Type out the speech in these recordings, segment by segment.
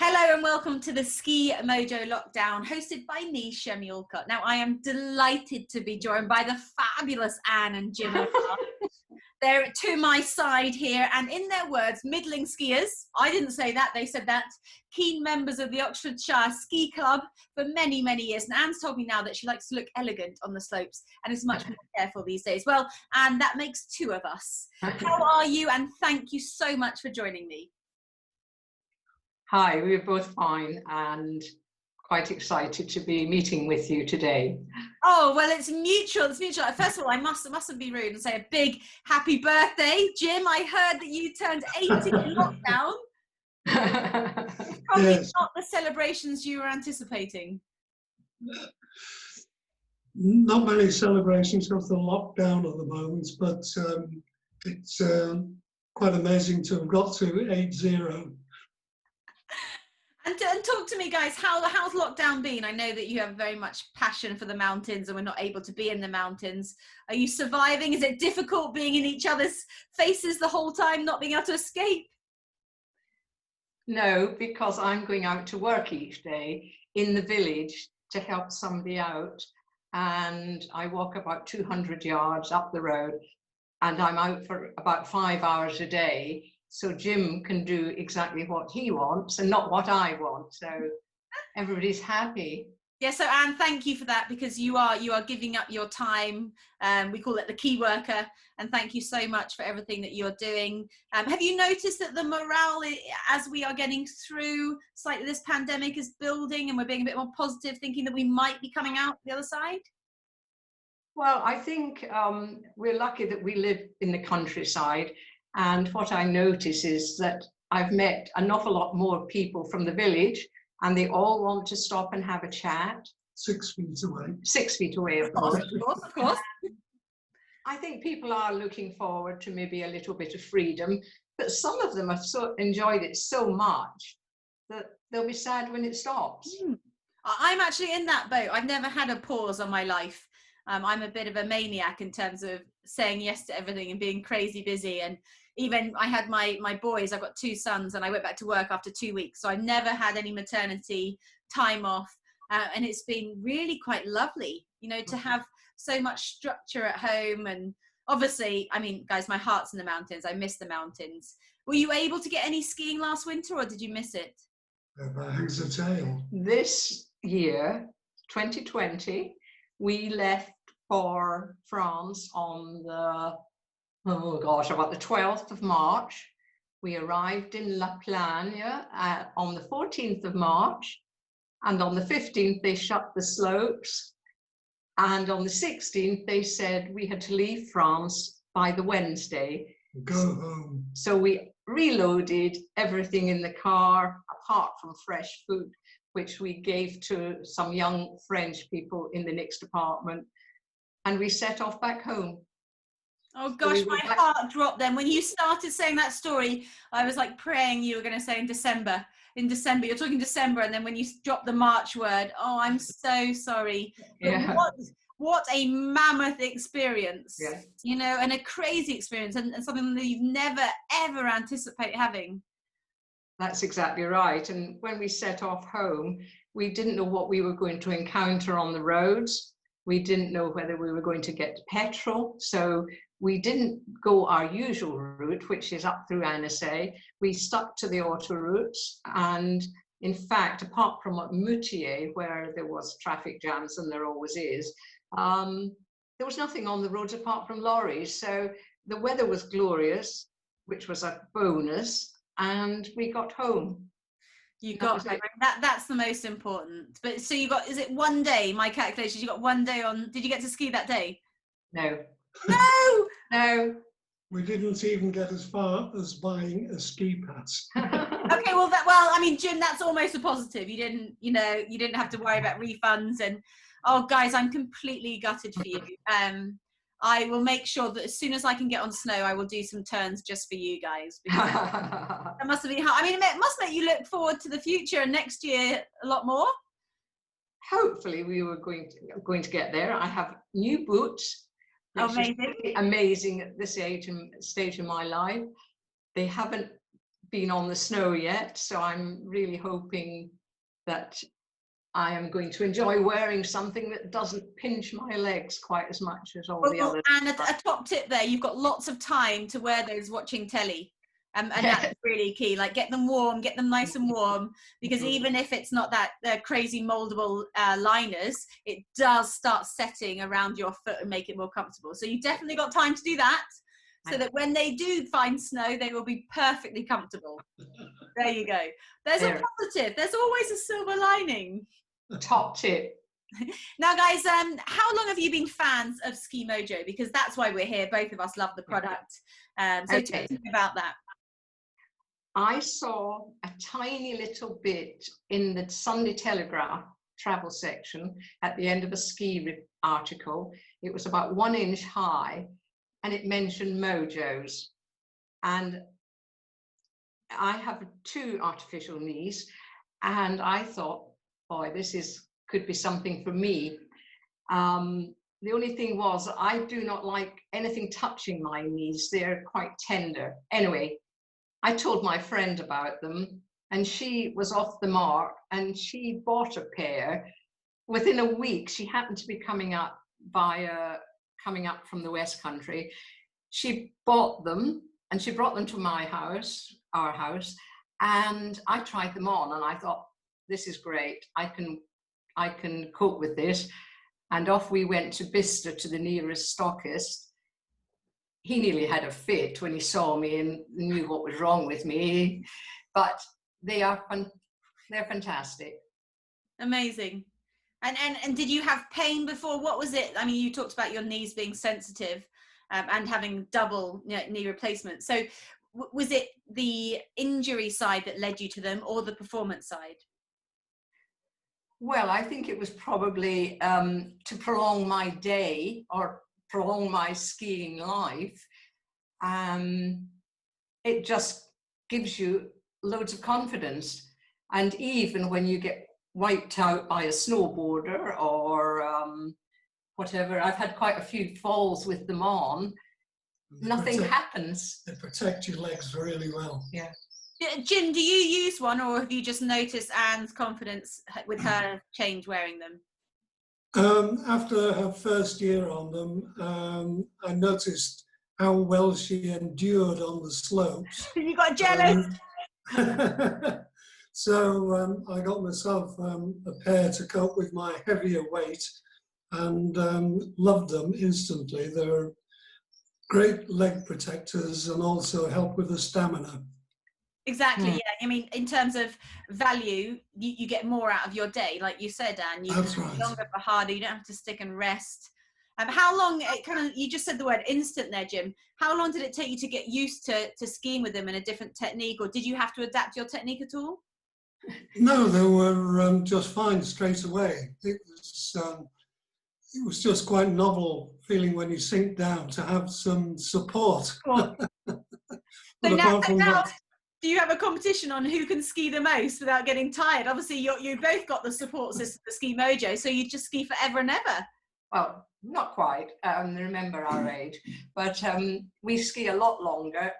Hello and welcome to the Ski Mojo Lockdown, hosted by me, Chemmy Alcott. Now, I am delighted to be joined by the fabulous Anne and Jim Omer. They're to my side here, and in their words, middling skiers. I didn't say that, they said that. Keen members of the Oxfordshire Ski Club for many, many years. And Anne's told me now that she likes to look elegant on the slopes and is much more careful these days. Well, and that makes two of us. How are you? And thank you so much for joining me. Hi, we're both fine and quite excited to be meeting with you today. Oh, well, it's mutual. It's mutual. First of all, I mustn't be rude and say a big happy birthday. Jim, I heard that you turned 80 in lockdown. Probably yes. Not the celebrations you were anticipating. Not many celebrations of the lockdown at the moment, but it's quite amazing to have got to 80. And talk to me, guys, how's lockdown been? I know that you have very much passion for the mountains and we're not able to be in the mountains. Are you surviving? Is it difficult being in each other's faces the whole time, not being able to escape? No, because I'm going out to work each day in the village to help somebody out. And I walk about 200 yards up the road and I'm out for about 5 hours a day. So Jim can do exactly what he wants and not what I want. So everybody's happy. Yeah, so Anne, thank you for that, because you are giving up your time. We call it the key worker. And thank you so much for everything that you're doing. Have you noticed that the morale, as we are getting through slightly this pandemic, is building and we're being a bit more positive, thinking that we might be coming out the other side? Well, I think we're lucky that we live in the countryside. And what I notice is that I've met an awful lot more people from the village and they all want to stop and have a chat. 6 feet away. 6 feet away, of course. Of course. I think people are looking forward to maybe a little bit of freedom, but some of them have enjoyed it so much that they'll be sad when it stops. I'm actually in that boat. I've never had a pause on my life. I'm a bit of a maniac in terms of saying yes to everything and being crazy busy. And even I had my boys, I've got 2 sons, and I went back to work after 2 weeks. So I've never had any maternity time off. And it's been really quite lovely, you know, to have so much structure at home. And obviously, I mean, guys, my heart's in the mountains. I miss the mountains. Were you able to get any skiing last winter or did you miss it? Hangs a tail. This year, 2020, we left for France on the, about the 12th of March. We arrived in La Plagne on the 14th of March, and on the 15th they shut the slopes, and on the 16th they said we had to leave France by the Wednesday. Go home. So we reloaded everything in the car, apart from fresh food, which we gave to some young French people in the next apartment. And we set off back home. Oh gosh, my heart dropped then. When you started saying that story, I was like praying you were going to say in December. In December, you're talking December, and then when you dropped the March word, oh, I'm so sorry. Yeah. What a mammoth experience, yeah. You know, and a crazy experience, and something that you've never, ever anticipate having. That's exactly right. And when we set off home, we didn't know what we were going to encounter on the roads. We didn't know whether we were going to get petrol. So we didn't go our usual route, which is up through Annecy. We stuck to the autoroutes. And in fact, apart from at Moutier, where there was traffic jams, and there always is, there was nothing on the roads apart from lorries. So the weather was glorious, which was a bonus. And we got home. You got that's the most important. But so you got, is it one day? My calculations, you got one day on. Did you get to ski that day? No. No. We didn't even get as far as buying a ski pass. Okay, well, I mean, Jim, that's almost a positive. You didn't have to worry about refunds. And oh, guys, I'm completely gutted for you. I will make sure that as soon as I can get on snow, I will do some turns just for you guys. That must have been hard. I mean, it must make you look forward to the future and next year a lot more. Hopefully, we were going to get there. I have new boots. Amazing. Amazing at this stage in my life. They haven't been on the snow yet, so I'm really hoping that I am going to enjoy wearing something that doesn't pinch my legs quite as much as all the others. And a top tip there, you've got lots of time to wear those watching telly. And that's really key. Like, get them warm, get them nice and warm, because even if it's not that crazy moldable liners, it does start setting around your foot and make it more comfortable. So you've definitely got time to do that, so that when they do find snow, they will be perfectly comfortable. There you go. There's a positive. There's always a silver lining. Top tip. Now, guys, how long have you been fans of Ski Mojo? Because that's why we're here. Both of us love the product. So tell me about that. I saw a tiny little bit in the Sunday Telegraph travel section at the end of a ski article. It was about 1 inch high, and it mentioned Mojos. And I have 2 artificial knees, and I thought, boy, could be something for me. The only thing was, I do not like anything touching my knees. They're quite tender. Anyway, I told my friend about them, and she was off the mark, and she bought a pair. Within a week, she happened to be coming up from the West Country. She bought them, and she brought them to our house, and I tried them on, and I thought, this is great. I can cope with this. And off we went to Bicester, to the nearest stockist. He nearly had a fit when he saw me and knew what was wrong with me. But they're fantastic. Amazing. And did you have pain before? What was it? I mean, you talked about your knees being sensitive and having double knee replacement. So was it the injury side that led you to them, or the performance side? Well, I think it was probably to prolong my day or prolong my skiing life. It just gives you loads of confidence. And even when you get wiped out by a snowboarder or whatever, I've had quite a few falls with them on. Nothing happens. They protect your legs really well. Yeah. Jim, do you use one, or have you just noticed Anne's confidence with her change wearing them? After her first year on them, I noticed how well she endured on the slopes. You got jealous? So I got myself a pair to cope with my heavier weight, and loved them instantly. They're great leg protectors and also help with the stamina. Exactly, yeah. I mean, in terms of value, you get more out of your day, like you said, Anne. That's right. Longer for harder. You don't have to stick and rest. How long? You just said the word instant there, Jim. How long did it take you to get used to skiing with them in a different technique, or did you have to adapt your technique at all? No, they were just fine straight away. It was just quite novel feeling when you sink down to have some support. Cool. But apart from that, do you have a competition on who can ski the most without getting tired? Obviously, you both got the support system, the Ski Mojo, so you just ski forever and ever. Well, not quite. Remember our age, but we ski a lot longer,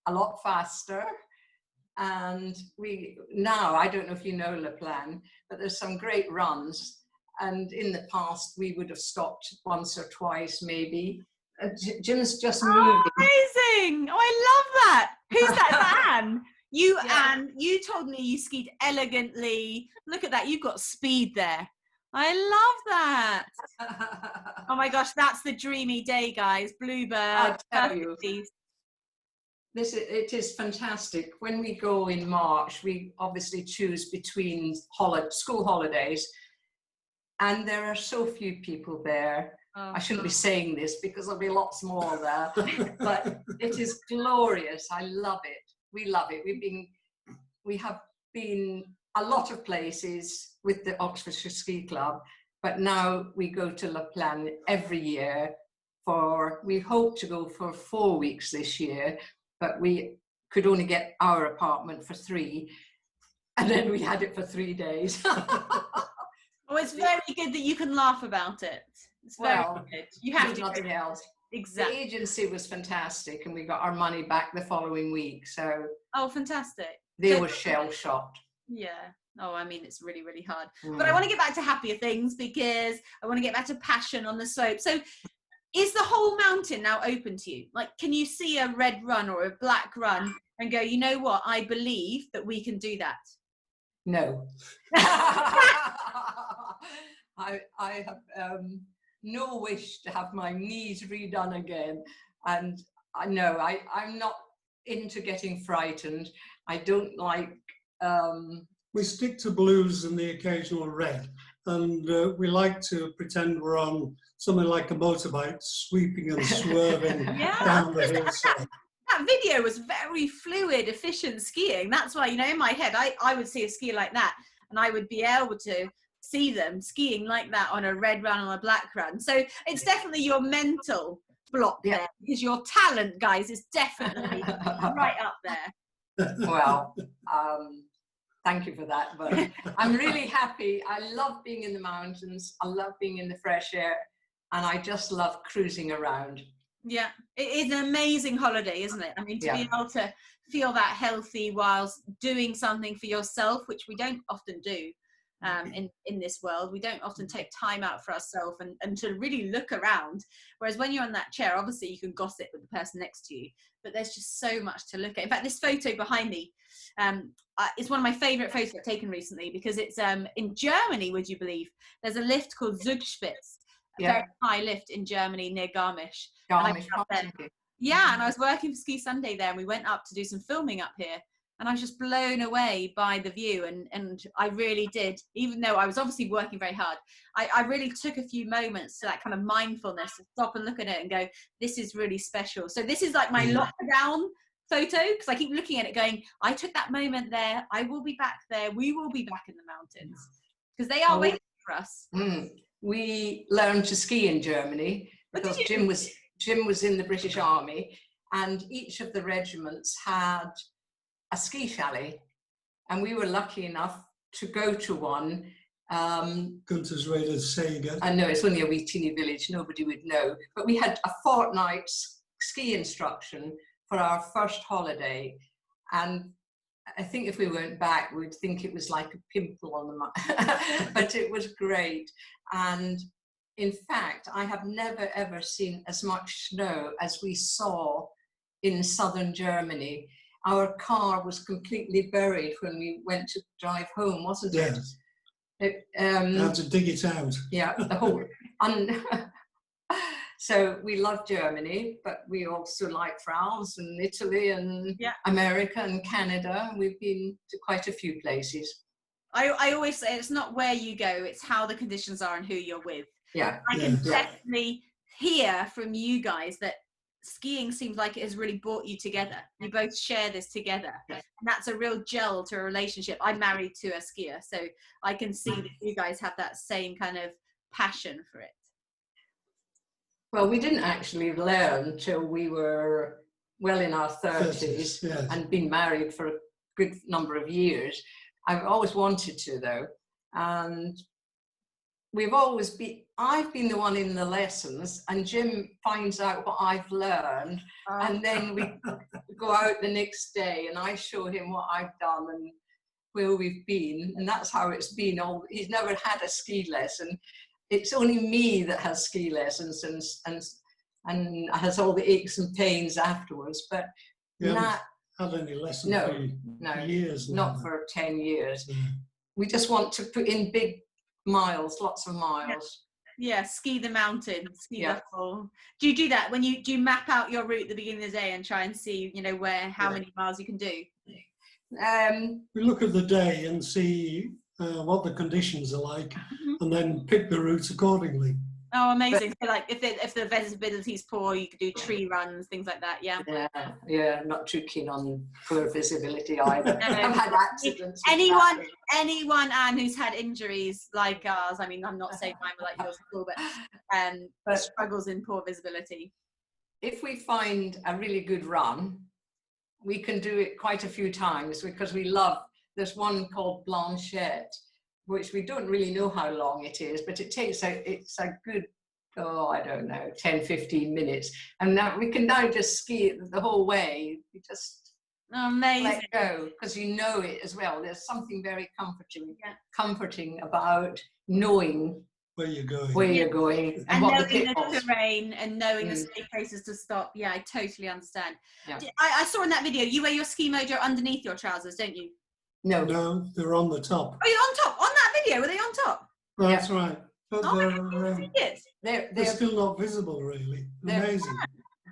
a lot faster, and now I don't know if you know La Plagne, but there's some great runs. And in the past, we would have stopped once or twice, maybe. Jim's just moving. Amazing! Oh, I love that. Who's that? Is that Anne? Anne, you told me you skied elegantly. Look at that. You've got speed there. I love that. Oh my gosh, that's the dreamy day, guys. Bluebird. I tell you, it is fantastic. When we go in March, we obviously choose between school holidays, and there are so few people there. Oh, I shouldn't be saying this because there'll be lots more there, but it is glorious. I love it. We love it. We have been a lot of places with the Oxfordshire Ski Club, but now we go to La Plagne every year we hope to go for 4 weeks this year, but we could only get our apartment for 3, and then we had it for 3 days. Well, it's very good that you can laugh about it. It's very good. You have to. Nothing else. Exactly. The agency was fantastic, and we got our money back the following week. So Oh, fantastic. they So, were shell-shocked. yeah. Oh, I mean, it's really, really hard. But I want to get back to happier things because I want to get back to passion on the slope. So is the whole mountain now open to you? Like, can you see a red run or a black run and go, you know what, I believe that we can do that? No. I have no wish to have my knees redone again. And no, I'm not into getting frightened. I don't like... We stick to blues and the occasional red. And we like to pretend we're on something like a motorbike, sweeping and swerving down the hillside. That video was very fluid, efficient skiing. That's why, you know, in my head, I would see a skier like that, and I would be able to see them skiing like that on a red run, on a black run. So it's definitely your mental block there, because your talent, guys, is definitely right up there. Well, thank you for that, but I'm really happy. I love being in the mountains. I love being in the fresh air, and I just love cruising around. Yeah, it is an amazing holiday, isn't it? I mean, to be able to feel that healthy whilst doing something for yourself, which we don't often do in this world. We don't often take time out for ourselves and to really look around. Whereas when you're on that chair, obviously you can gossip with the person next to you, but there's just so much to look at. In fact, this photo behind me, it's one of my favourite photos I've taken recently, because it's in Germany, would you believe? There's a lift called Zugspitz. A very high lift in Germany near Garmisch. Yeah, and I was working for Ski Sunday there, and we went up to do some filming up here, and I was just blown away by the view, and I really did, even though I was obviously working very hard, I really took a few moments to that kind of mindfulness, to stop and look at it and go, this is really special. So this is like my lockdown photo, because I keep looking at it going, I took that moment there, I will be back there, we will be back in the mountains, because they are waiting for us. We learned to ski in Germany because Jim was in the British Army, and each of the regiments had a ski chalet, and we were lucky enough to go to one. Gunther's Raiders Sega. I know it's only a wee teeny village, nobody would know, but we had a fortnight's ski instruction for our first holiday, and I think if we went back, we'd think it was like a pimple on the map, but it was great. And in fact, I have never ever seen as much snow as we saw in southern Germany. Our car was completely buried when we went to drive home, wasn't it? Yes. Had to dig it out. Yeah, the whole... So we love Germany, but we also like France and Italy and America and Canada. We've been to quite a few places. I always say it's not where you go, it's how the conditions are and who you're with. Yeah. I can definitely hear from you guys that skiing seems like it has really brought you together. You both share this together. And that's a real gel to a relationship. I'm married to a skier, so I can see that you guys have that same kind of passion for it. Well, we didn't actually learn till we were well in our 30s and been married for a good number of years. I've always wanted to, though. And we've always been, I've been the one in the lessons, and Jim finds out what I've learned. And then we go out the next day and I show him what I've done and where we've been. And that's how it's been. He's never had a ski lesson. It's only me that has ski lessons and has all the aches and pains afterwards. But not had any lessons for years now. Not for 10 years. We just want to put in big miles, lots of miles. Yeah, ski the mountain, ski the whole. Do you do that when do you map out your route at the beginning of the day and try and see, you know, how many miles you can do? We look at the day and see what the conditions are like, and then pick the route accordingly. Oh, amazing! So, like, if the visibility is poor, you could do tree runs, things like that. Yeah. Not too keen on poor visibility either. I've had accidents. Anyone, Anne, who's had injuries like ours. I mean, I'm not saying mine were like yours at all, but struggles in poor visibility. If we find a really good run, we can do it quite a few times because we love. There's one called Blanchette, which we don't really know how long it is, but it's a good oh, I don't know, 10, 15 minutes. And now we can now just ski it the whole way. You just Amazing. let go, because you know it as well. There's something very comforting about knowing where you're going. Where you're going and what knowing the pitfalls. terrain and knowing the safe places to stop. Yeah, I totally understand. Yeah. I saw in that video you wear your Ski Mojo underneath your trousers, don't you? No, they're on the top. Oh, you're on top. On that video, were they on top? That's right. But they're still not visible, really. Amazing.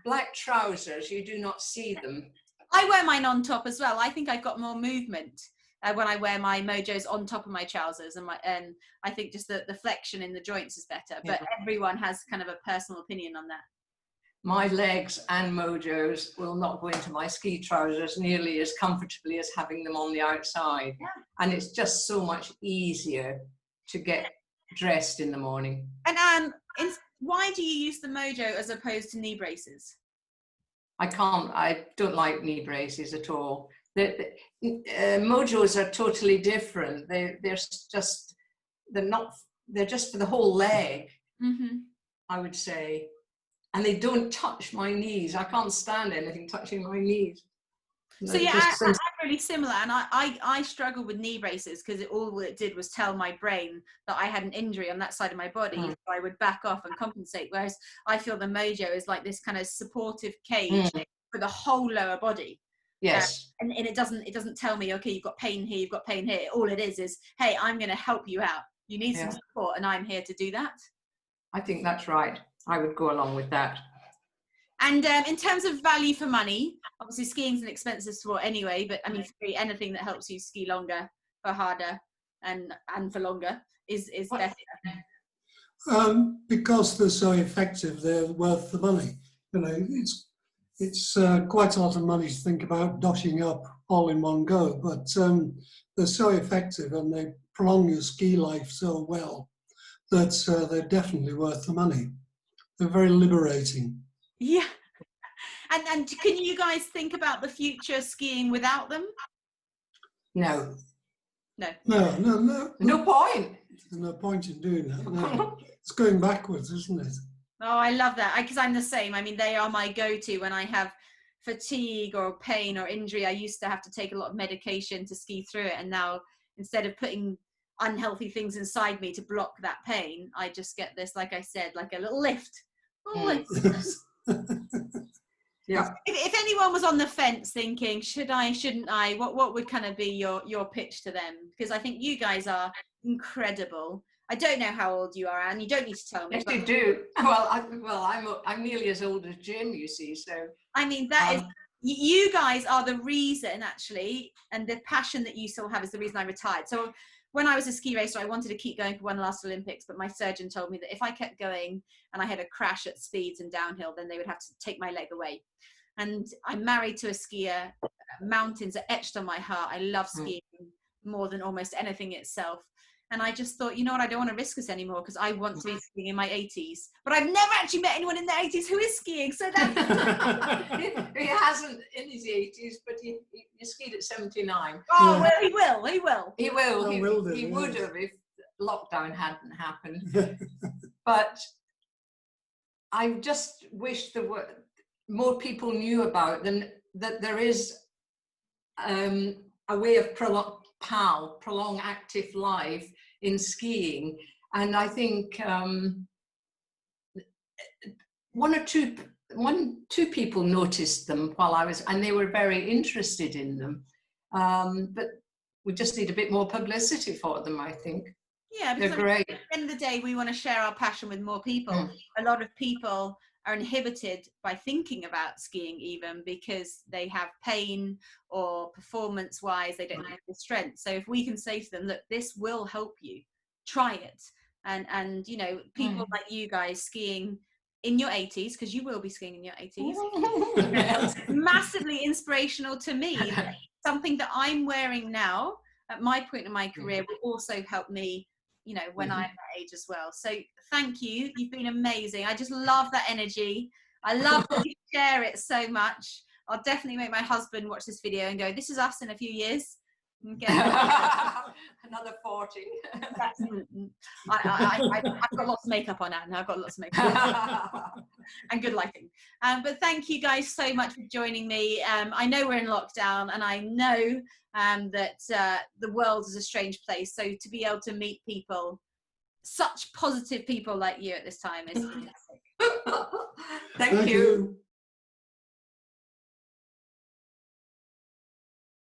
Black trousers, you do not see them. I wear mine on top as well. I think I've got more movement when I wear my Mojos on top of my trousers, and I think just the flexion in the joints is better. But everyone has kind of a personal opinion on that. My legs and Mojos will not go into my ski trousers nearly as comfortably as having them on the outside. Yeah. And it's just so much easier to get dressed in the morning. And why do you use the Mojo as opposed to knee braces? I don't like knee braces at all. Mojos are totally different. They're just for the whole leg, I would say. And they don't touch my knees. I can't stand anything touching my knees. So yeah, I'm really similar, and I struggle with knee braces because all it did was tell my brain that I had an injury on that side of my body, so I would back off and compensate. Whereas I feel the Mojo is like this kind of supportive cage for the whole lower body. Yes. And it doesn't tell me, okay, you've got pain here, you've got pain here. All it is, hey, I'm going to help you out. You need some support, and I'm here to do that. I think that's right. I would go along with that. And in terms of value for money, obviously skiing's an expensive sport anyway, but I mean, anything that helps you ski longer, for harder, and for longer is better. Because they're so effective, they're worth the money. You know, it's quite a lot of money to think about dotting up all in one go, but they're so effective and they prolong your ski life so well that they're definitely worth the money. They're very liberating. Yeah. And can you guys think about the future skiing without them? No. No point. There's no point in doing that. No. It's going backwards, isn't it? Oh, I love that, because I'm the same. I mean, they are my go-to when I have fatigue or pain or injury. I used to have to take a lot of medication to ski through it, and now instead of putting unhealthy things inside me to block that pain, I just get this, like I said, like a little lift. Yeah. If anyone was on the fence thinking, should I, shouldn't I, what would kind of be your pitch to them? Because I think you guys are incredible. I don't know how old you are, Anne. You don't need to tell me. Yes, you do. Well, I'm nearly as old as Jim, you see. So I mean, that is, you guys are the reason, actually, and the passion that you still have is the reason I retired. So when I was a ski racer, I wanted to keep going for one last Olympics, but my surgeon told me that if I kept going and I had a crash at speeds and downhill, then they would have to take my leg away. And I'm married to a skier. Mountains are etched on my heart. I love skiing more than almost anything itself. And I just thought, you know what, I don't want to risk this anymore because I want to be skiing in my 80s. But I've never actually met anyone in their 80s who is skiing. So that's... He hasn't in his 80s, but he skied at 79. Oh, well, he will. He would have if lockdown hadn't happened. But I just wish there were more people knew about them, that there is a way of prolong active life in skiing. And I think two people noticed them while I was, and they were very interested in them. But we just need a bit more publicity for them, I think. Yeah, because they're great. At the end of the day, we want to share our passion with more people. A lot of people are inhibited by thinking about skiing even because they have pain or performance-wise, they don't have the strength. So if we can say to them, look, this will help you, try it. And you know, people like you guys skiing in your 80s, because you will be skiing in your 80s, massively inspirational to me. Something that I'm wearing now at my point in my career will also help me, you know, when I'm that age as well. So thank you. You've been amazing. I just love that energy. I love that you share it so much. I'll definitely make my husband watch this video and go, this is us in a few years. Okay. Another 40. I've got lots of makeup on, Anne. I've got lots of makeup and good lighting. But thank you guys so much for joining me. I know we're in lockdown, and I know that the world is a strange place. So to be able to meet people, such positive people like you at this time is fantastic. Thank you.